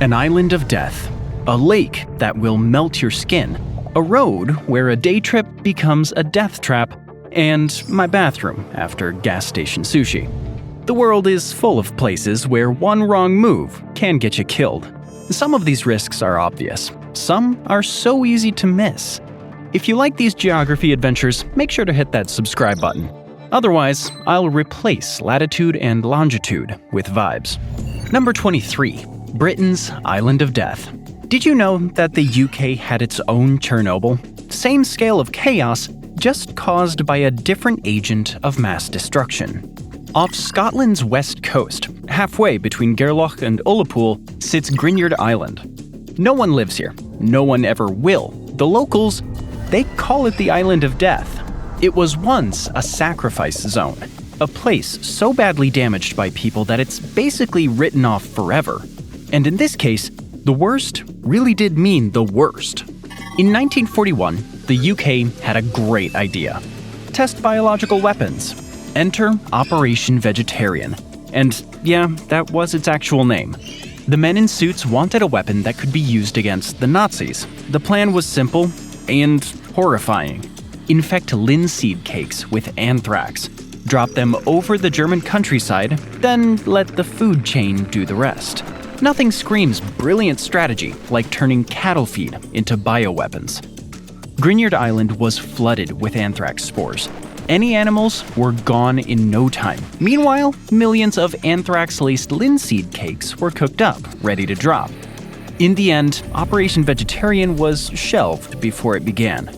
An island of death, a lake that will melt your skin, a road where a day trip becomes a death trap, and my bathroom after gas station sushi. The world is full of places where one wrong move can get you killed. Some of these risks are obvious. Some are so easy to miss. If you like these geography adventures, make sure to hit that subscribe button. Otherwise, I'll replace latitude and longitude with vibes. Number 23. Britain's Island of Death. Did you know that the UK had its own Chernobyl? Same scale of chaos, just caused by a different agent of mass destruction. Off Scotland's west coast, halfway between Gairloch and Ullapool, sits Greenland Island. No one lives here. No one ever will. The locals, they call it the Island of Death. It was once a sacrifice zone, a place so badly damaged by people that it's basically written off forever. And in this case, the worst really did mean the worst. In 1941, the UK had a great idea. Test biological weapons. Enter Operation Vegetarian. And yeah, that was its actual name. The men in suits wanted a weapon that could be used against the Nazis. The plan was simple and horrifying. Infect linseed cakes with anthrax. Drop them over the German countryside, then let the food chain do the rest. Nothing screams brilliant strategy like turning cattle feed into bioweapons. Greenland Island was flooded with anthrax spores. Any animals were gone in no time. Meanwhile, millions of anthrax-laced linseed cakes were cooked up, ready to drop. In the end, Operation Vegetarian was shelved before it began.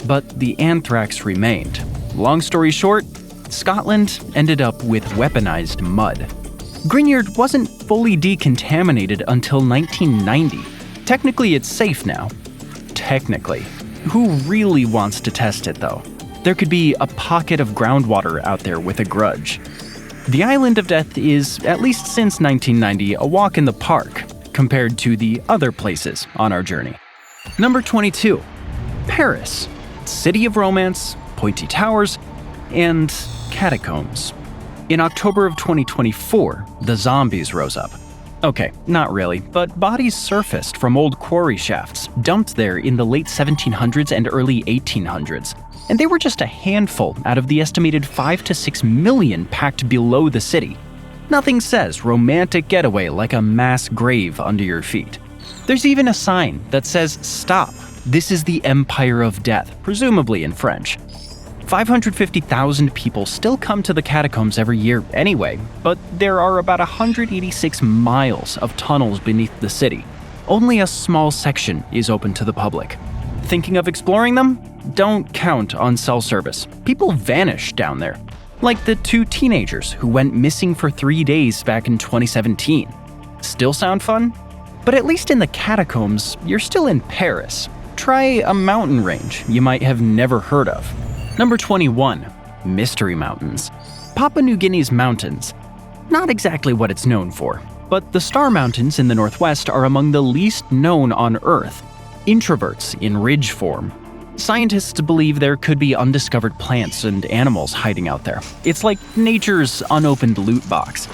But the anthrax remained. Long story short, Scotland ended up with weaponized mud. Greenland wasn't fully decontaminated until 1990. Technically, it's safe now. Technically. Who really wants to test it, though? There could be a pocket of groundwater out there with a grudge. The Island of Death is, at least since 1990, a walk in the park compared to the other places on our journey. Number 22. Paris. City of romance, pointy towers, and catacombs. In October of 2024, the zombies rose up. Okay, not really, but bodies surfaced from old quarry shafts dumped there in the late 1700s and early 1800s. And they were just a handful out of the estimated 5 to 6 million packed below the city. Nothing says romantic getaway like a mass grave under your feet. There's even a sign that says, "Stop, this is the Empire of Death," presumably in French. 550,000 people still come to the catacombs every year anyway, but there are about 186 miles of tunnels beneath the city. Only a small section is open to the public. Thinking of exploring them? Don't count on cell service. People vanish down there. Like the 2 teenagers who went missing for 3 days back in 2017. Still sound fun? But at least in the catacombs, you're still in Paris. Try a mountain range you might have never heard of. Number 21. Mystery Mountains. Papua New Guinea's mountains. Not exactly what it's known for, but the Star Mountains in the northwest are among the least known on Earth. Introverts in ridge form. Scientists believe there could be undiscovered plants and animals hiding out there. It's like nature's unopened loot box.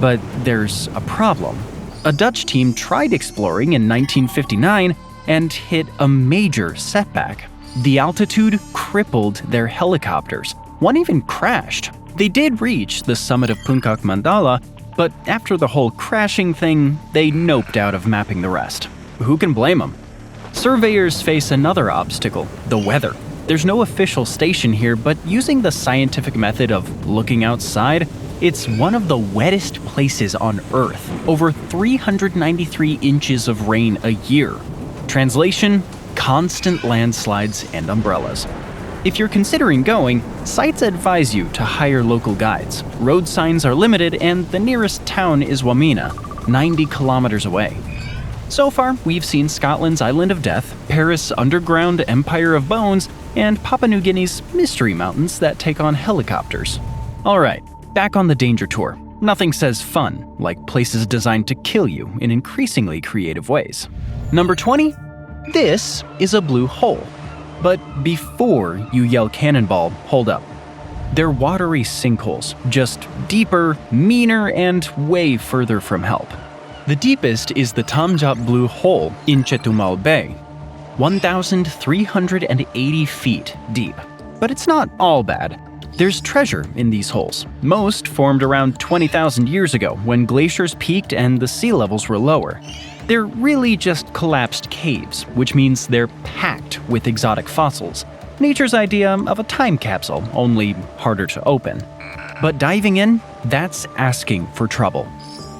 But there's a problem. A Dutch team tried exploring in 1959 and hit a major setback. The altitude crippled their helicopters. One even crashed. They did reach the summit of Puncak Mandala, but after the whole crashing thing, they noped out of mapping the rest. Who can blame them? Surveyors face another obstacle, the weather. There's no official station here, but using the scientific method of looking outside, it's one of the wettest places on Earth. Over 393 inches of rain a year. Translation: constant landslides and umbrellas. If you're considering going, sites advise you to hire local guides. Road signs are limited and the nearest town is Wamena, 90 kilometers away. So far, we've seen Scotland's Island of Death, Paris' underground Empire of Bones, and Papua New Guinea's mystery mountains that take on helicopters. Alright, back on the danger tour. Nothing says fun like places designed to kill you in increasingly creative ways. Number 20? This is a blue hole. But before you yell cannonball, hold up. They're watery sinkholes, just deeper, meaner, and way further from help. The deepest is the Tamjap Blue Hole in Chetumal Bay, 1,380 feet deep. But it's not all bad. There's treasure in these holes. Most formed around 20,000 years ago when glaciers peaked and the sea levels were lower. They're really just collapsed caves, which means they're packed with exotic fossils. Nature's idea of a time capsule, only harder to open. But diving in, that's asking for trouble.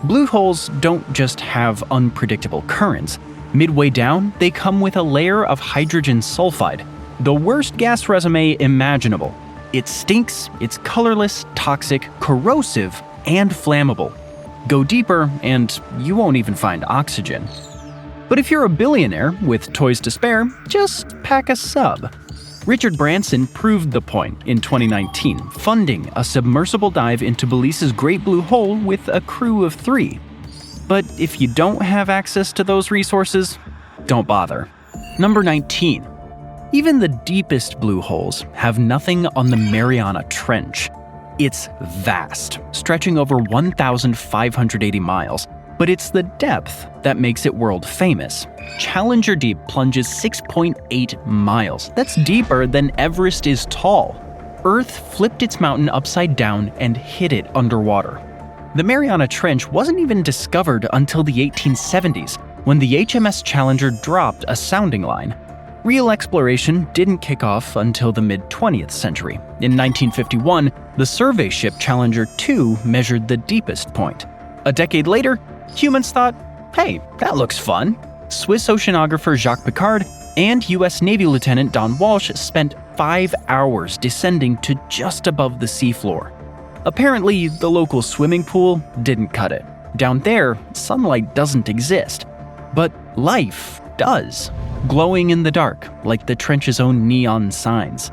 Blue holes don't just have unpredictable currents. Midway down, they come with a layer of hydrogen sulfide, the worst gas resume imaginable. It stinks, it's colorless, toxic, corrosive, and flammable. Go deeper, and you won't even find oxygen. But if you're a billionaire with toys to spare, just pack a sub. Richard Branson proved the point in 2019, funding a submersible dive into Belize's Great Blue Hole with a crew of 3. But if you don't have access to those resources, don't bother. Number 19. Even the deepest blue holes have nothing on the Mariana Trench. It's vast, stretching over 1,580 miles, but it's the depth that makes it world famous. Challenger Deep plunges 6.8 miles. That's deeper than Everest is tall. Earth flipped its mountain upside down and hid it underwater. The Mariana Trench wasn't even discovered until the 1870s, when the HMS Challenger dropped a sounding line. Real exploration didn't kick off until the mid-20th century. In 1951, the survey ship Challenger 2 measured the deepest point. A decade later, humans thought, hey, that looks fun. Swiss oceanographer Jacques Piccard and US Navy Lieutenant Don Walsh spent 5 hours descending to just above the seafloor. Apparently, the local swimming pool didn't cut it. Down there, sunlight doesn't exist. But life does, glowing in the dark like the trench's own neon signs.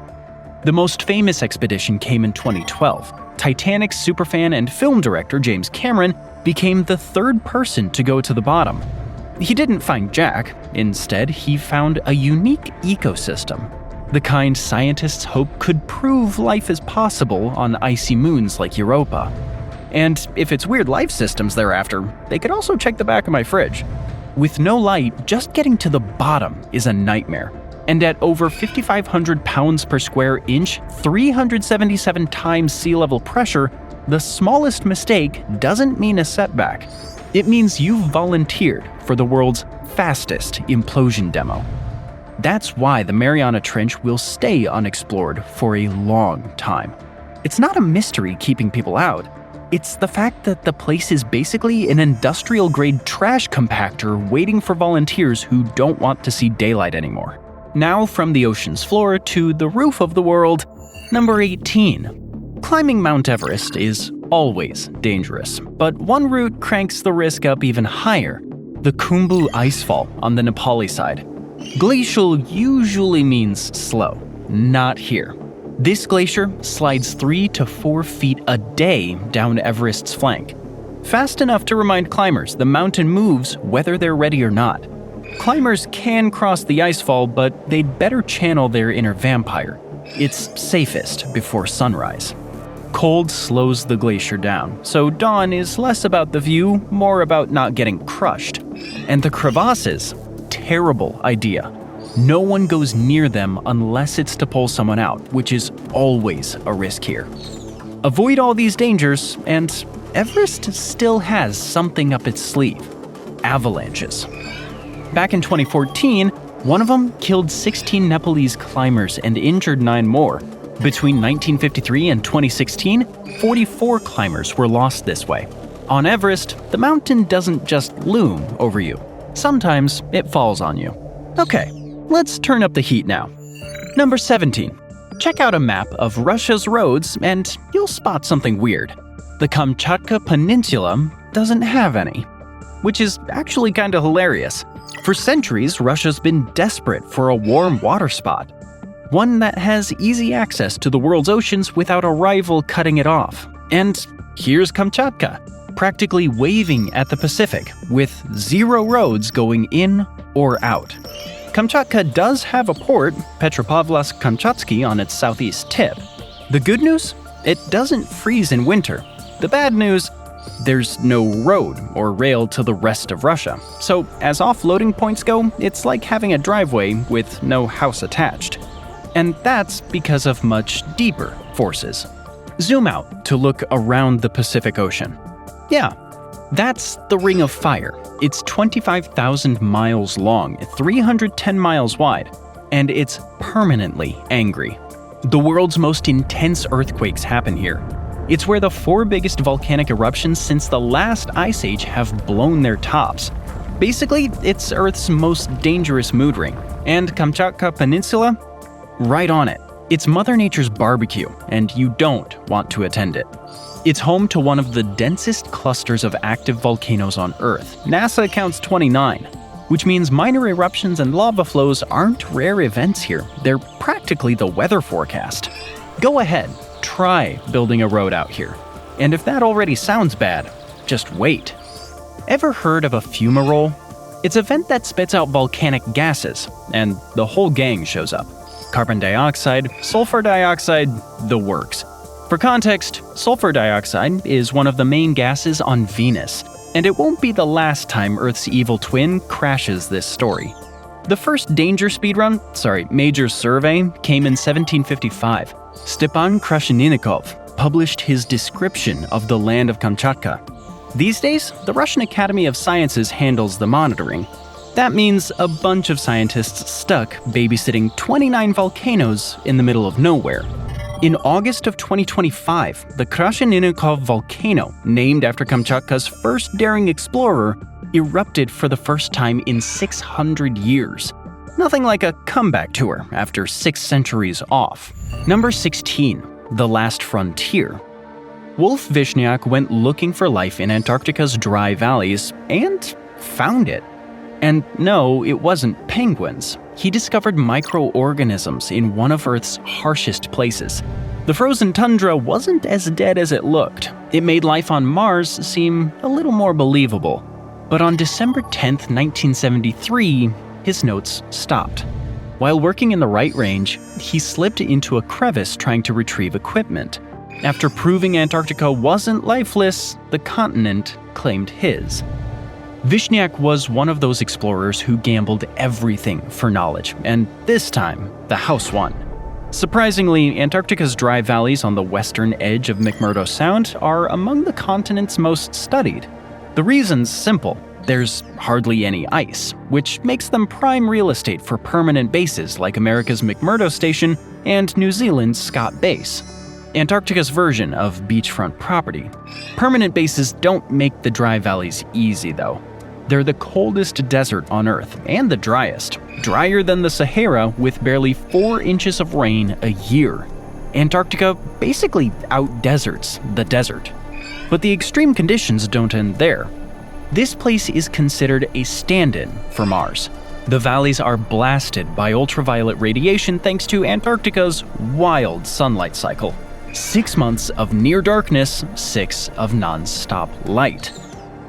The most famous expedition came in 2012. Titanic's superfan and film director James Cameron became the 3rd person to go to the bottom. He didn't find Jack. Instead, he found a unique ecosystem, the kind scientists hope could prove life is possible on icy moons like Europa. And if it's weird life systems they're after, they could also check the back of my fridge. With no light, just getting to the bottom is a nightmare. And at over 5,500 pounds per square inch, 377 times sea level pressure, the smallest mistake doesn't mean a setback. It means you've volunteered for the world's fastest implosion demo. That's why the Mariana Trench will stay unexplored for a long time. It's not a mystery keeping people out. It's the fact that the place is basically an industrial-grade trash compactor waiting for volunteers who don't want to see daylight anymore. Now from the ocean's floor to the roof of the world, number 18. Climbing Mount Everest is always dangerous, but one route cranks the risk up even higher: the Khumbu Icefall on the Nepali side. Glacial usually means slow, not here. This glacier slides 3 to 4 feet a day down Everest's flank. Fast enough to remind climbers the mountain moves whether they're ready or not. Climbers can cross the icefall, but they'd better channel their inner vampire. It's safest before sunrise. Cold slows the glacier down, so dawn is less about the view, more about not getting crushed. And the crevasses? Terrible idea. No one goes near them unless it's to pull someone out, which is always a risk here. Avoid all these dangers, and Everest still has something up its sleeve: avalanches. Back in 2014, one of them killed 16 Nepalese climbers and injured 9 more. Between 1953 and 2016, 44 climbers were lost this way. On Everest, the mountain doesn't just loom over you. Sometimes it falls on you. Okay, let's turn up the heat now. Number 17. Check out a map of Russia's roads and you'll spot something weird. The Kamchatka Peninsula doesn't have any, which is actually kinda hilarious. For centuries, Russia's been desperate for a warm water spot, one that has easy access to the world's oceans without a rival cutting it off. And here's Kamchatka, practically waving at the Pacific, with 0 roads going in or out. Kamchatka does have a port, Petropavlovsk-Kamchatsky, on its southeast tip. The good news? It doesn't freeze in winter. The bad news? There's no road or rail to the rest of Russia, so as offloading points go, it's like having a driveway with no house attached. And that's because of much deeper forces. Zoom out to look around the Pacific Ocean. Yeah, that's the Ring of Fire. It's 25,000 miles long, 310 miles wide, and it's permanently angry. The world's most intense earthquakes happen here. It's where the 4 biggest volcanic eruptions since the last ice age have blown their tops. Basically, it's Earth's most dangerous mood ring, and Kamchatka Peninsula? Right on it. It's Mother Nature's barbecue, and you don't want to attend it. It's home to one of the densest clusters of active volcanoes on Earth. NASA counts 29, which means minor eruptions and lava flows aren't rare events here. They're practically the weather forecast. Go ahead, try building a road out here. And if that already sounds bad, just wait. Ever heard of a fumarole? It's a vent that spits out volcanic gases, and the whole gang shows up. Carbon dioxide, sulfur dioxide, the works. For context, sulfur dioxide is one of the main gases on Venus, and it won't be the last time Earth's evil twin crashes this story. The first major survey came in 1755. Stepan Krasheninnikov published his description of the land of Kamchatka. These days, the Russian Academy of Sciences handles the monitoring. That means a bunch of scientists stuck babysitting 29 volcanoes in the middle of nowhere. In August of 2025, the Krasheninnikov volcano, named after Kamchatka's first daring explorer, erupted for the first time in 600 years. Nothing like a comeback tour after 6 centuries off. Number 16, The Last Frontier. Wolf Vishniak went looking for life in Antarctica's dry valleys and found it. And no, it wasn't penguins. He discovered microorganisms in one of Earth's harshest places. The frozen tundra wasn't as dead as it looked. It made life on Mars seem a little more believable. But on December 10th, 1973, his notes stopped. While working in the right range, he slipped into a crevice trying to retrieve equipment. After proving Antarctica wasn't lifeless, the continent claimed his. Vishniak was one of those explorers who gambled everything for knowledge, and this time, the house won. Surprisingly, Antarctica's dry valleys on the western edge of McMurdo Sound are among the continent's most studied. The reason's simple. There's hardly any ice, which makes them prime real estate for permanent bases like America's McMurdo Station and New Zealand's Scott Base. Antarctica's version of beachfront property. Permanent bases don't make the dry valleys easy, though. They're the coldest desert on Earth, and the driest. Drier than the Sahara, with barely 4 inches of rain a year. Antarctica basically out-deserts the desert. But the extreme conditions don't end there. This place is considered a stand-in for Mars. The valleys are blasted by ultraviolet radiation thanks to Antarctica's wild sunlight cycle. 6 months of near darkness, 6 of non-stop light.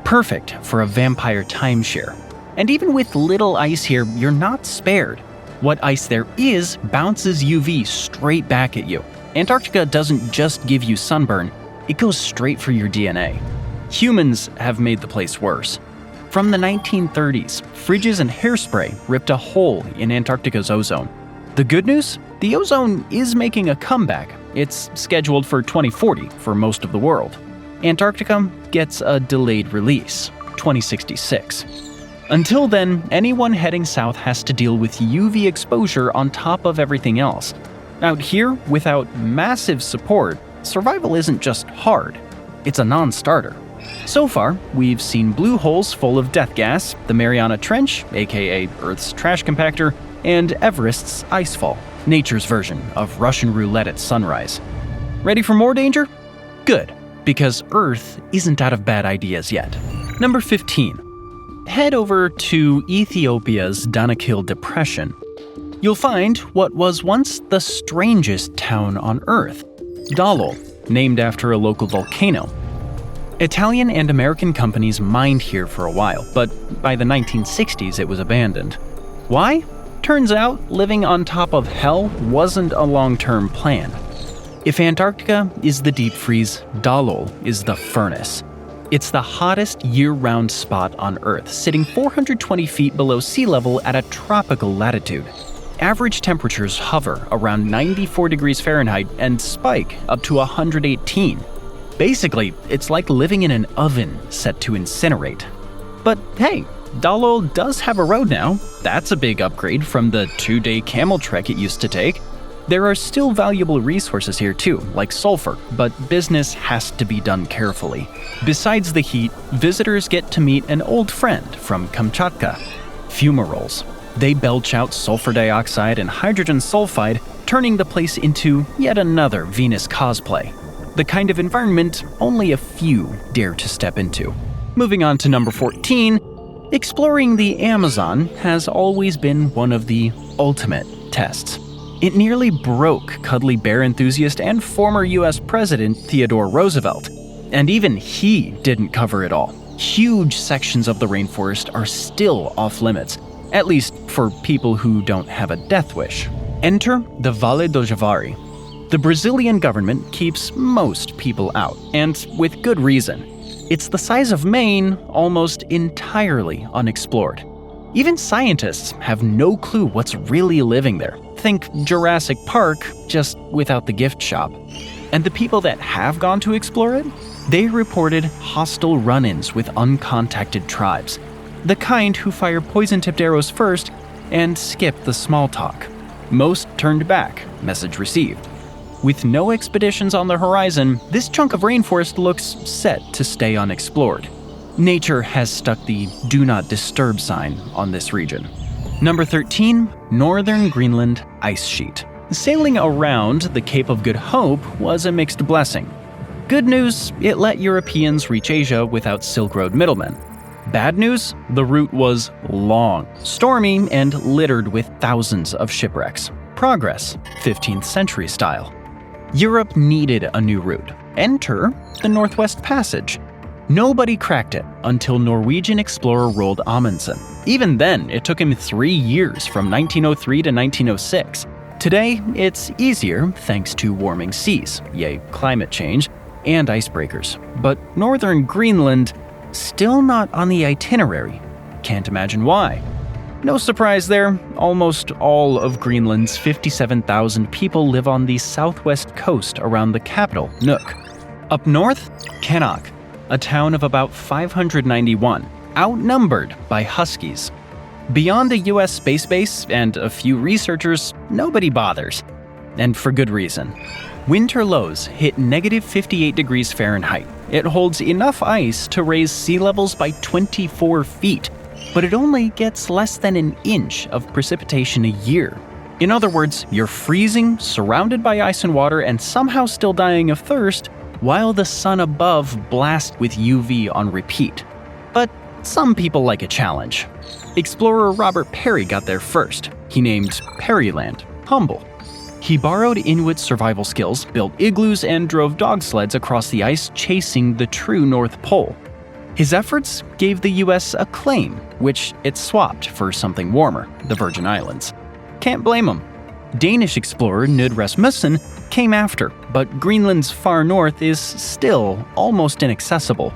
Perfect for a vampire timeshare. And even with little ice here, you're not spared. What ice there is bounces UV straight back at you. Antarctica doesn't just give you sunburn, it goes straight for your DNA. Humans have made the place worse. From the 1930s, fridges and hairspray ripped a hole in Antarctica's ozone. The good news? The ozone is making a comeback. It's scheduled for 2040 for most of the world. Antarctica gets a delayed release, 2066. Until then, anyone heading south has to deal with UV exposure on top of everything else. Out here, without massive support, survival isn't just hard, it's a non-starter. So far, we've seen blue holes full of death gas, the Mariana Trench, aka Earth's trash compactor, and Everest's icefall, nature's version of Russian roulette at sunrise. Ready for more danger? Good, because Earth isn't out of bad ideas yet. Number 15. Head over to Ethiopia's Danakil Depression. You'll find what was once the strangest town on Earth, Dalol, named after a local volcano. Italian and American companies mined here for a while, but by the 1960s it was abandoned. Why? Turns out living on top of hell wasn't a long-term plan. If Antarctica is the deep freeze, Dalol is the furnace. It's the hottest year-round spot on Earth, sitting 420 feet below sea level at a tropical latitude. Average temperatures hover around 94 degrees Fahrenheit and spike up to 118. Basically, it's like living in an oven set to incinerate. But hey, Dalol does have a road now. That's a big upgrade from the 2-day camel trek it used to take. There are still valuable resources here too, like sulfur, but business has to be done carefully. Besides the heat, visitors get to meet an old friend from Kamchatka, fumaroles. They belch out sulfur dioxide and hydrogen sulfide, turning the place into yet another Venus cosplay. The kind of environment only a few dare to step into. Moving on to number 14, exploring the Amazon has always been one of the ultimate tests. It nearly broke cuddly bear enthusiast and former US President Theodore Roosevelt. And even he didn't cover it all. Huge sections of the rainforest are still off limits, at least for people who don't have a death wish. Enter the Vale do Javari. The Brazilian government keeps most people out, and with good reason. It's the size of Maine, almost entirely unexplored. Even scientists have no clue what's really living there. Think Jurassic Park, just without the gift shop. And the people that have gone to explore it, they reported hostile run-ins with uncontacted tribes. The kind who fire poison-tipped arrows first and skip the small talk. Most turned back, message received. With no expeditions on the horizon, this chunk of rainforest looks set to stay unexplored. Nature has stuck the Do Not Disturb sign on this region. Number 13, Northern Greenland Ice Sheet. Sailing around the Cape of Good Hope was a mixed blessing. Good news, it let Europeans reach Asia without Silk Road middlemen. Bad news, the route was long, stormy, and littered with thousands of shipwrecks. Progress, 15th century style. Europe needed a new route. Enter the Northwest Passage. Nobody cracked it until Norwegian explorer Roald Amundsen. Even then, it took him 3 years from 1903 to 1906. Today, it's easier thanks to warming seas, yay, climate change, and icebreakers. But northern Greenland, still not on the itinerary. Can't imagine why. No surprise there, almost all of Greenland's 57,000 people live on the southwest coast around the capital, Nuuk. Up north, Kanok, a town of about 591, outnumbered by huskies. Beyond a US space base and a few researchers, nobody bothers. And for good reason. Winter lows hit negative 58 degrees Fahrenheit. It holds enough ice to raise sea levels by 24 feet, but it only gets less than an inch of precipitation a year. In other words, you're freezing, surrounded by ice and water, and somehow still dying of thirst, while the sun above blasts with UV on repeat. But some people like a challenge. Explorer Robert Perry got there first. He named Peryland humble. He borrowed Inuit survival skills, built igloos, and drove dog sleds across the ice chasing the true North Pole. His efforts gave the US a claim, which it swapped for something warmer, the Virgin Islands. Can't blame him. Danish explorer Knud Rasmussen came after, but Greenland's far north is still almost inaccessible.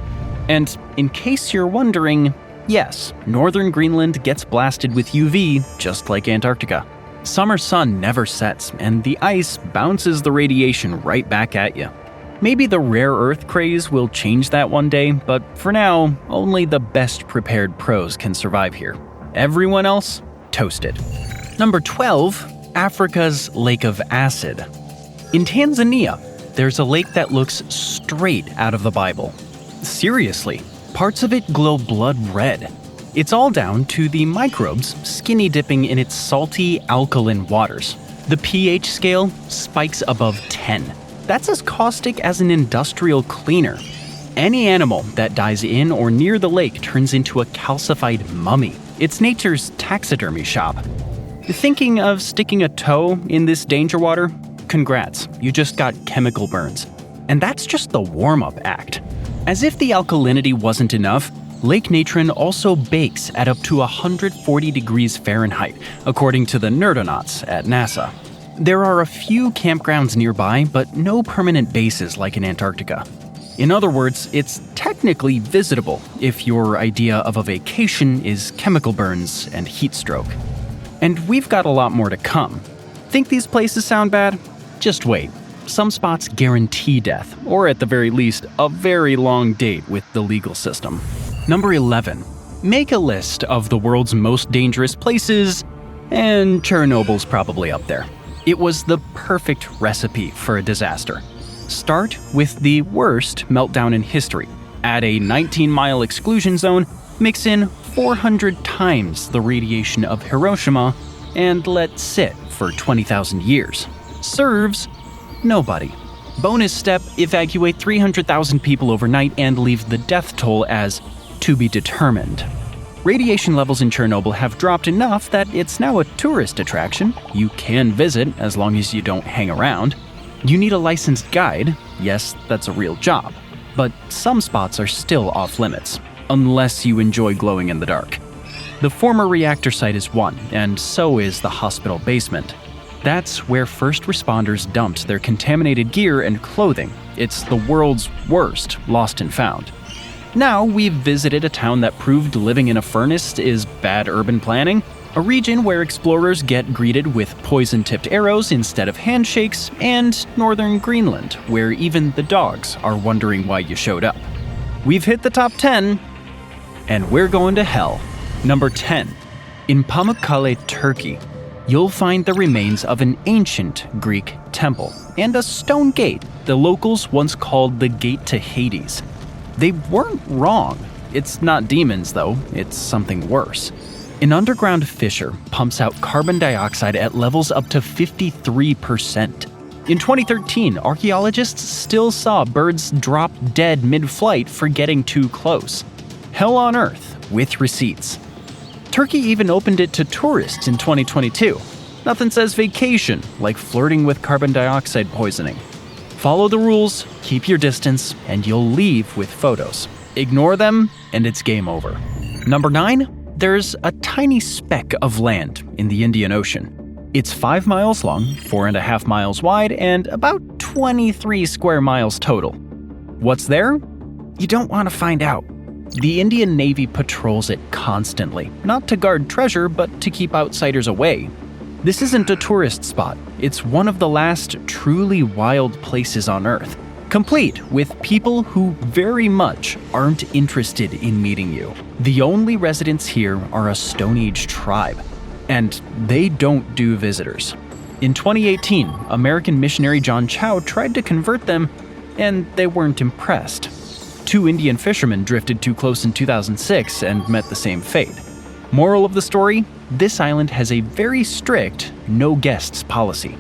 And in case you're wondering, yes, northern Greenland gets blasted with UV just like Antarctica. Summer sun never sets, and the ice bounces the radiation right back at you. Maybe the rare earth craze will change that one day, but for now, only the best prepared pros can survive here. Everyone else, toasted. Number 12, Africa's Lake of Acid. In Tanzania, there's a lake that looks straight out of the Bible. Seriously, parts of it glow blood red. It's all down to the microbes skinny dipping in its salty, alkaline waters. The pH scale spikes above 10. That's as caustic as an industrial cleaner. Any animal that dies in or near the lake turns into a calcified mummy. It's nature's taxidermy shop. Thinking of sticking a toe in this danger water? Congrats, you just got chemical burns. And that's just the warm-up act. As if the alkalinity wasn't enough, Lake Natron also bakes at up to 140 degrees Fahrenheit, according to the nerdonauts at NASA. There are a few campgrounds nearby, but no permanent bases like in Antarctica. In other words, it's technically visitable if your idea of a vacation is chemical burns and heat stroke. And we've got a lot more to come. Think these places sound bad? Just wait. Some spots guarantee death, or at the very least, a very long date with the legal system. Number 11. Make a list of the world's most dangerous places, and Chernobyl's probably up there. It was the perfect recipe for a disaster. Start with the worst meltdown in history. Add a 19-mile exclusion zone, mix in 400 times the radiation of Hiroshima, and let sit for 20,000 years. Serves nobody. Bonus step, evacuate 300,000 people overnight and leave the death toll as to be determined. Radiation levels in Chernobyl have dropped enough that it's now a tourist attraction. You can visit as long as you don't hang around. You need a licensed guide. Yes, that's a real job. But some spots are still off limits, unless you enjoy glowing in the dark. The former reactor site is one, and so is the hospital basement. That's where first responders dumped their contaminated gear and clothing. It's the world's worst lost and found. Now we've visited a town that proved living in a furnace is bad urban planning, a region where explorers get greeted with poison-tipped arrows instead of handshakes, and northern Greenland, where even the dogs are wondering why you showed up. We've hit the top 10, and we're going to hell. Number 10. In Pamukkale, Turkey, you'll find the remains of an ancient Greek temple and a stone gate the locals once called the Gate to Hades. They weren't wrong. It's not demons, though. It's something worse. An underground fissure pumps out carbon dioxide at levels up to 53%. In 2013, archaeologists still saw birds drop dead mid-flight for getting too close. Hell on Earth, with receipts. Turkey even opened it to tourists in 2022. Nothing says vacation like flirting with carbon dioxide poisoning. Follow the rules, keep your distance, and you'll leave with photos. Ignore them, and it's game over. Number 9. There's a tiny speck of land in the Indian Ocean. It's 5 miles long, 4.5 miles wide, and about 23 square miles total. What's there? You don't want to find out. The Indian Navy patrols it constantly, not to guard treasure, but to keep outsiders away. This isn't a tourist spot. It's one of the last truly wild places on Earth, complete with people who very much aren't interested in meeting you. The only residents here are a Stone Age tribe, and they don't do visitors. In 2018, American missionary John Chow tried to convert them, and they weren't impressed. 2 Indian fishermen drifted too close in 2006 and met the same fate. Moral of the story? This island has a very strict no guests policy.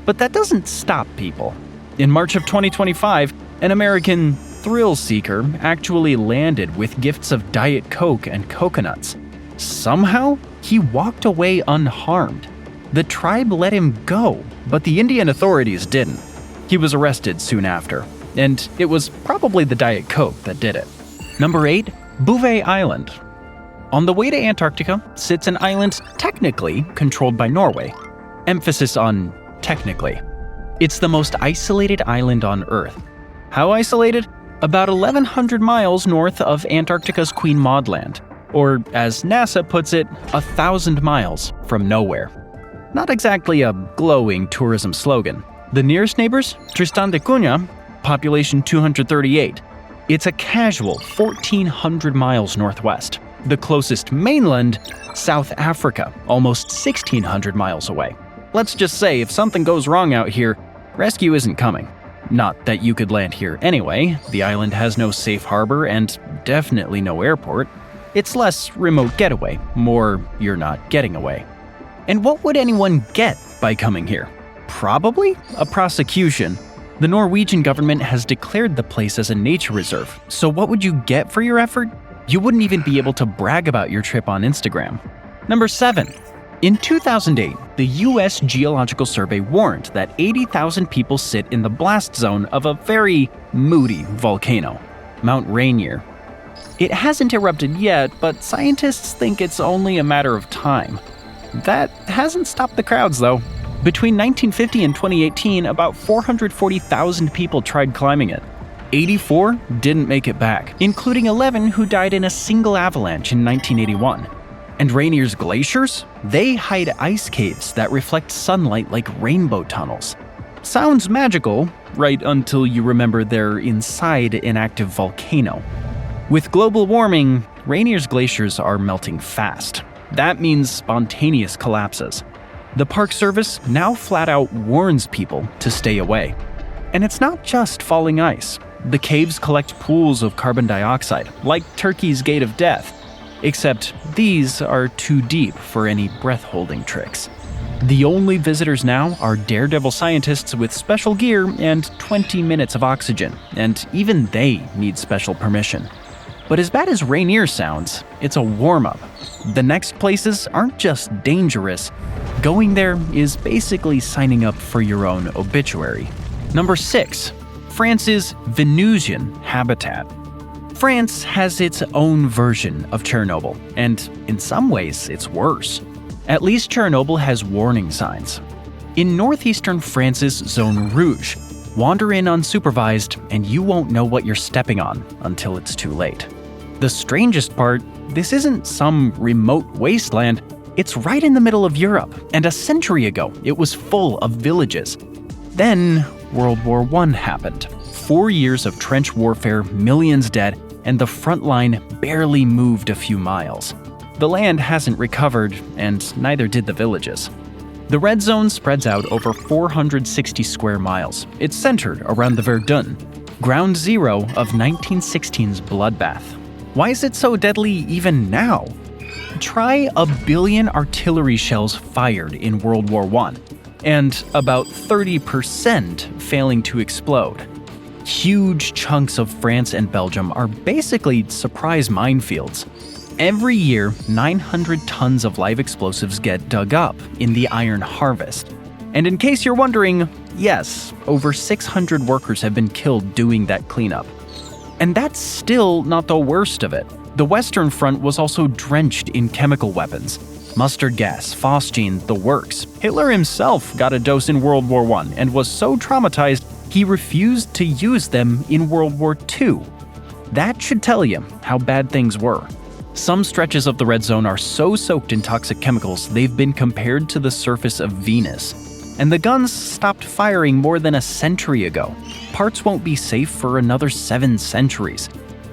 But that doesn't stop people. In March of 2025, an American thrill seeker actually landed with gifts of Diet Coke and coconuts. Somehow, he walked away unharmed. The tribe let him go, but the Indian authorities didn't. He was arrested soon after, and it was probably the Diet Coke that did it. Number 8. Bouvet Island. On the way to Antarctica sits an island technically controlled by Norway. Emphasis on technically. It's the most isolated island on Earth. How isolated? About 1,100 miles north of Antarctica's Queen Maud Land, or as NASA puts it, 1,000 miles from nowhere. Not exactly a glowing tourism slogan. The nearest neighbors? Tristan da Cunha, population 238. It's a casual 1,400 miles northwest. The closest mainland, South Africa, almost 1,600 miles away. Let's just say if something goes wrong out here, rescue isn't coming. Not that you could land here anyway. The island has no safe harbor and definitely no airport. It's less remote getaway, more you're not getting away. And what would anyone get by coming here? Probably a prosecution. The Norwegian government has declared the place as a nature reserve, so what would you get for your effort? You wouldn't even be able to brag about your trip on Instagram. Number 7. In 2008, the U.S. Geological Survey warned that 80,000 people sit in the blast zone of a very moody volcano, Mount Rainier. It hasn't erupted yet, but scientists think it's only a matter of time. That hasn't stopped the crowds, though. Between 1950 and 2018, about 440,000 people tried climbing it. 84 didn't make it back, including 11 who died in a single avalanche in 1981. And Rainier's glaciers? They hide ice caves that reflect sunlight like rainbow tunnels. Sounds magical, right until you remember they're inside an active volcano. With global warming, Rainier's glaciers are melting fast. That means spontaneous collapses. The Park Service now flat out warns people to stay away. And it's not just falling ice. The caves collect pools of carbon dioxide, like Turkey's Gate of Death. Except these are too deep for any breath-holding tricks. The only visitors now are daredevil scientists with special gear and 20 minutes of oxygen, and even they need special permission. But as bad as Rainier sounds, it's a warm-up. The next places aren't just dangerous. Going there is basically signing up for your own obituary. Number 6. France's Venusian Habitat. France has its own version of Chernobyl, and in some ways it's worse. At least Chernobyl has warning signs. In northeastern France's Zone Rouge, wander in unsupervised and you won't know what you're stepping on until it's too late. The strangest part, this isn't some remote wasteland, it's right in the middle of Europe, and a century ago it was full of villages. Then World War I happened. 4 years of trench warfare, millions dead, and the front line barely moved a few miles. The land hasn't recovered, and neither did the villages. The red zone spreads out over 460 square miles. It's centered around the Verdun, ground zero of 1916's bloodbath. Why is it so deadly even now? Try 1 billion artillery shells fired in World War I, and about 30% failing to explode. Huge chunks of France and Belgium are basically surprise minefields. Every year, 900 tons of live explosives get dug up in the iron harvest. And in case you're wondering, yes, over 600 workers have been killed doing that cleanup. And that's still not the worst of it. The Western Front was also drenched in chemical weapons. Mustard gas, phosgene, the works. Hitler himself got a dose in World War I and was so traumatized he refused to use them in World War II. That should tell you how bad things were. Some stretches of the red zone are so soaked in toxic chemicals they've been compared to the surface of Venus. And the guns stopped firing more than a century ago. Parts won't be safe for another 7 centuries.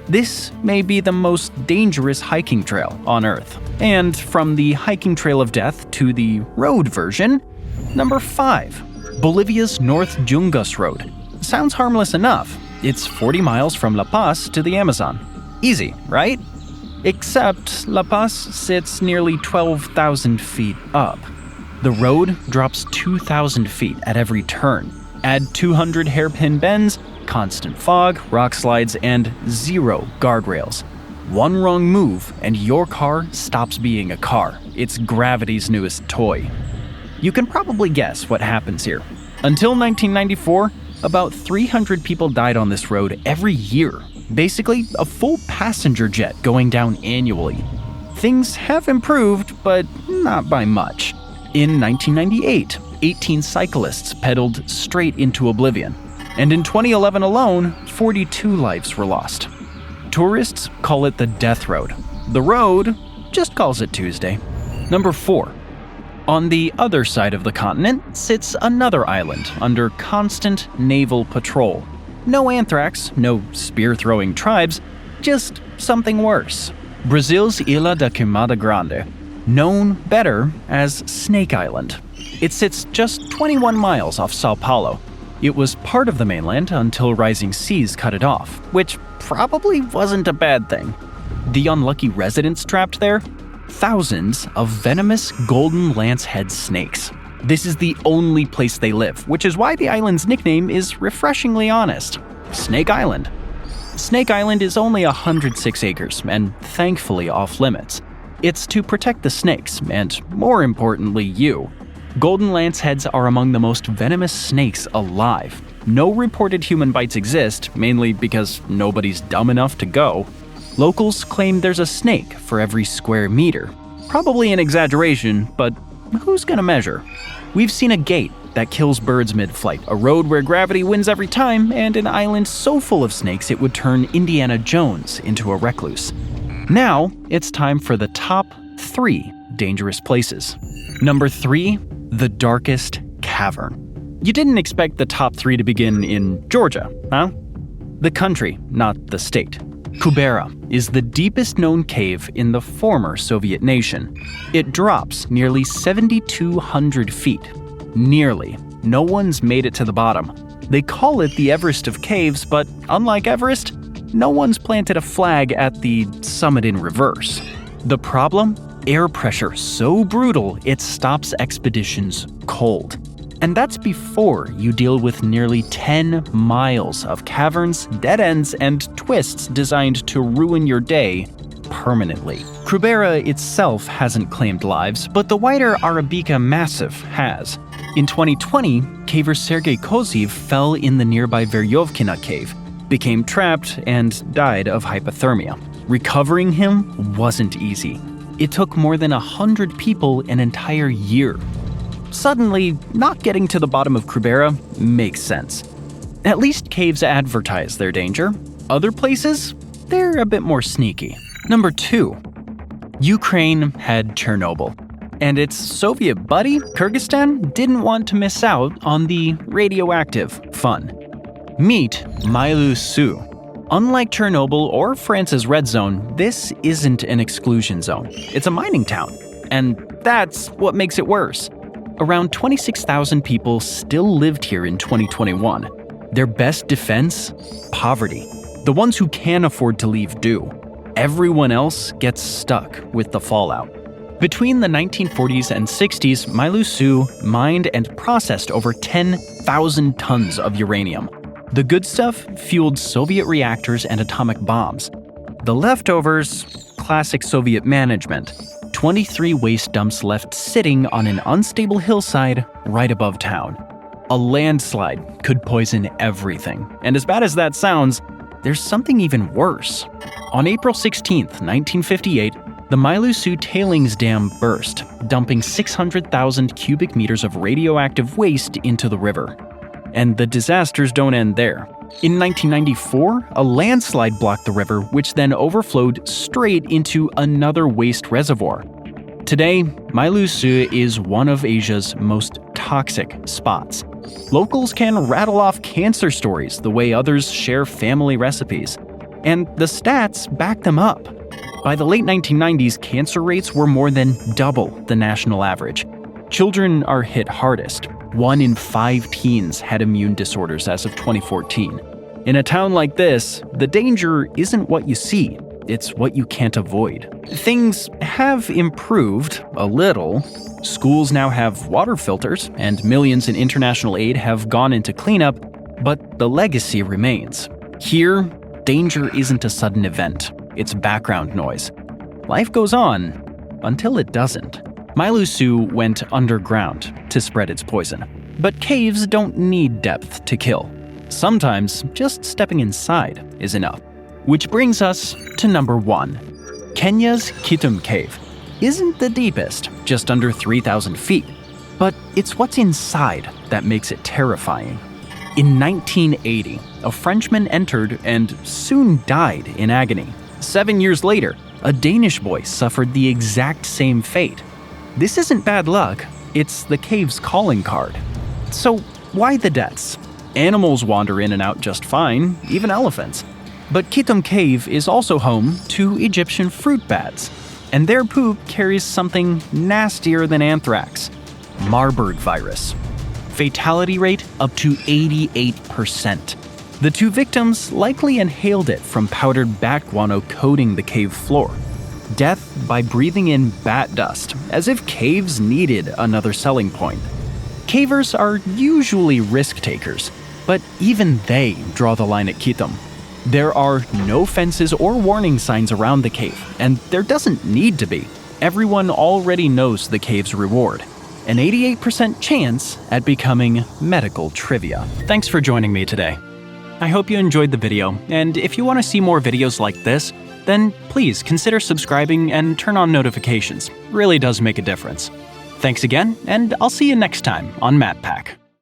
This may be the most dangerous hiking trail on Earth. And from the hiking trail of death to the road version, number 5. Bolivia's North Yungas Road. Sounds harmless enough. It's 40 miles from La Paz to the Amazon. Easy, right? Except La Paz sits nearly 12,000 feet up. The road drops 2,000 feet at every turn. Add 200 hairpin bends, constant fog, rock slides, and 0 guardrails. One wrong move and your car stops being a car. It's gravity's newest toy. You can probably guess what happens here. Until 1994, about 300 people died on this road every year. Basically, a full passenger jet going down annually. Things have improved, but not by much. In 1998, 18 cyclists pedaled straight into oblivion. And in 2011 alone, 42 lives were lost. Tourists call it the Death Road. The road just calls it Tuesday. Number 4. On the other side of the continent sits another island under constant naval patrol. No anthrax, no spear-throwing tribes, just something worse. Brazil's Ilha da Queimada Grande, known better as Snake Island. It sits just 21 miles off Sao Paulo. It was part of the mainland until rising seas cut it off, which probably wasn't a bad thing. The unlucky residents trapped there? Thousands of venomous golden lancehead snakes. This is the only place they live, which is why the island's nickname is refreshingly honest. Snake Island. Snake Island is only 106 acres and thankfully off limits. It's to protect the snakes and, more importantly, you. Golden lanceheads are among the most venomous snakes alive. No reported human bites exist, mainly because nobody's dumb enough to go. Locals claim there's a snake for every square meter. Probably an exaggeration, but who's gonna measure? We've seen a gate, that kills birds mid-flight, a road where gravity wins every time, and an island so full of snakes it would turn Indiana Jones into a recluse. Now, it's time for the top 3 dangerous places. Number 3, the Darkest Cavern. You didn't expect the top 3 to begin in Georgia, huh? The country, not the state. Kubera is the deepest known cave in the former Soviet nation. It drops nearly 7,200 feet. Nearly. No one's made it to the bottom. They call it the Everest of caves, but unlike Everest, no one's planted a flag at the summit in reverse. The problem? Air pressure so brutal it stops expeditions cold. And that's before you deal with nearly 10 miles of caverns, dead ends, and twists designed to ruin your day permanently. Kubera itself hasn't claimed lives, but the wider Arabica Massif has. In 2020, caver Sergei Kozyev fell in the nearby Veryovkina cave, became trapped, and died of hypothermia. Recovering him wasn't easy. It took more than 100 people an entire year. Suddenly, not getting to the bottom of Kubera makes sense. At least caves advertise their danger. Other places, they're a bit more sneaky. Number 2. Ukraine had Chernobyl, and its Soviet buddy, Kyrgyzstan, didn't want to miss out on the radioactive fun. Meet Mailu Su. Unlike Chernobyl or France's Red Zone, this isn't an exclusion zone. It's a mining town, and that's what makes it worse. Around 26,000 people still lived here in 2021. Their best defense? Poverty. The ones who can afford to leave do. Everyone else gets stuck with the fallout. Between the 1940s and 60s, Mailu Su mined and processed over 10,000 tons of uranium. The good stuff fueled Soviet reactors and atomic bombs. The leftovers? Classic Soviet management. 23 waste dumps left sitting on an unstable hillside right above town. A landslide could poison everything. And as bad as that sounds, there's something even worse. On April 16, 1958, the Mailu Su tailings dam burst, dumping 600,000 cubic meters of radioactive waste into the river. And the disasters don't end there. In 1994, a landslide blocked the river, which then overflowed straight into another waste reservoir. Today, Mailu Su is one of Asia's most toxic spots. Locals can rattle off cancer stories the way others share family recipes. And the stats back them up. By the late 1990s, cancer rates were more than double the national average. Children are hit hardest. 1 in 5 teens had immune disorders as of 2014. In a town like this, the danger isn't what you see, it's what you can't avoid. Things have improved a little. Schools now have water filters, and millions in international aid have gone into cleanup, but the legacy remains. Here, danger isn't a sudden event, it's background noise. Life goes on until it doesn't. Mailu Su went underground to spread its poison. But caves don't need depth to kill. Sometimes just stepping inside is enough. Which brings us to number 1. Kenya's Kitum Cave isn't the deepest, just under 3,000 feet, but it's what's inside that makes it terrifying. In 1980, a Frenchman entered and soon died in agony. 7 years later, a Danish boy suffered the exact same fate. This isn't bad luck, it's the cave's calling card. So why the deaths? Animals wander in and out just fine, even elephants. But Kitum Cave is also home to Egyptian fruit bats, and their poop carries something nastier than anthrax: Marburg virus. Fatality rate up to 88%. The 2 victims likely inhaled it from powdered bat guano coating the cave floor. Death by breathing in bat dust, as if caves needed another selling point. Cavers are usually risk takers, but even they draw the line at Kitum. There are no fences or warning signs around the cave, and there doesn't need to be. Everyone already knows the cave's reward: an 88% chance at becoming medical trivia. Thanks for joining me today. I hope you enjoyed the video, and if you want to see more videos like this, then please consider subscribing and turn on notifications. Really does make a difference. Thanks again, and I'll see you next time on MatPack.